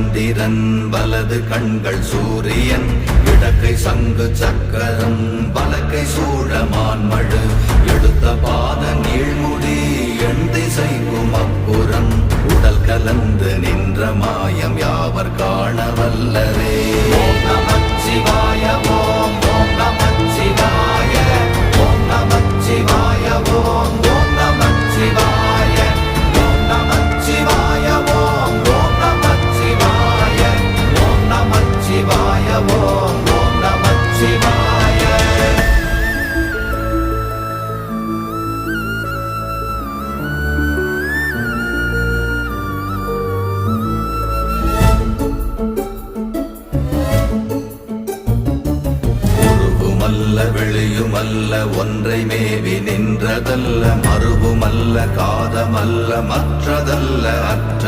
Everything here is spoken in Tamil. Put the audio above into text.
சந்திரன் வலது கண்கள் சூரியன் இடக்கை சங்கு சக்கரம் வலக்கை சூழமான்மழு எடுத்த பாத நீழ்முடி எண் திசைக்கும் அப்புறம் உடல் கலந்து நின்ற மாயம் யாவர் காண வல்லரே. ஓம் நமச்சிவாய ஓம் ஓம் நமச்சிவாய ஓம் நமச்சிவாய ஓம் ஓம் நமச்சிவாய ஓம் நமச்சிவாய ஓம் ஓம் நமச்சிவாய ஓம் நமச்சிவாய ஓம் ஓம் நமச்சிவாய. வெளியுமல்ல ஒன்றை மேவி நின்றதல்ல மறுவுமல்ல காதமல்ல மற்றதல்ல அற்ற